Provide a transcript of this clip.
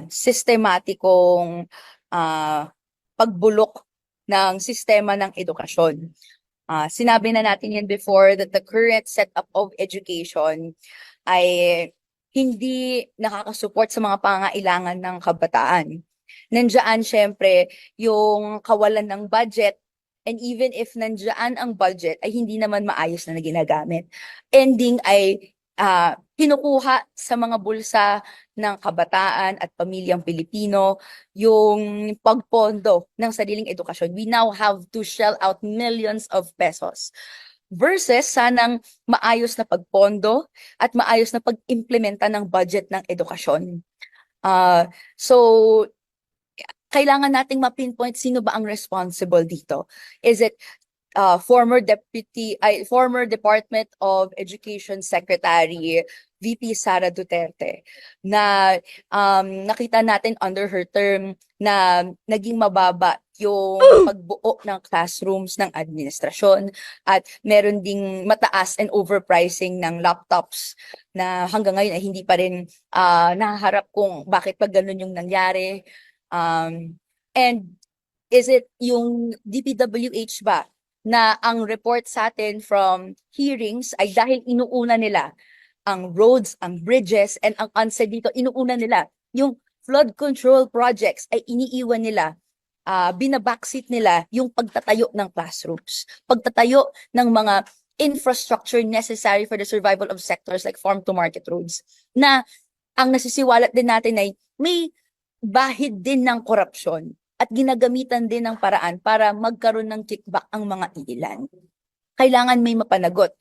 sistematikong pagbulok ng sistema ng edukasyon. Sinabi na natin yan before that the current setup of education ay hindi nakakasupport sa mga pangailangan ng kabataan. Nandiyan syempre yung kawalan ng budget, and even if nandiyan ang budget ay hindi naman maayos na ginagamit. Ending ay kinukuha sa mga bulsa ng kabataan at pamilyang Pilipino yung pagpondo ng sariling edukasyon. We now have to shell out millions of pesos versus sanang maayos na pagpondo at maayos na pag-implementa ng budget ng edukasyon. So, kailangan nating ma-pinpoint sino ba ang responsible dito. Is it former Department of Education Secretary VP Sara Duterte na nakita natin under her term na naging mababa yung pagbuo ng classrooms ng administrasyon at meron ding mataas and overpricing ng laptops na hanggang ngayon ay hindi pa rin nahaharap kung bakit pa ganun yung nangyari. And is it yung DPWH ba na ang report sa atin from hearings ay dahil inuuna nila ang roads, ang bridges, and ang answer dito, inuuna nila yung flood control projects ay iniiwan nila, binabackseat nila yung pagtatayo ng classrooms, pagtatayo ng mga infrastructure necessary for the survival of sectors like farm-to-market roads, na ang nasisiwalat din natin ay may bahid din ng korupsyon at ginagamitan din ng paraan para magkaroon ng kickback ang mga ilan. Kailangan may mapanagot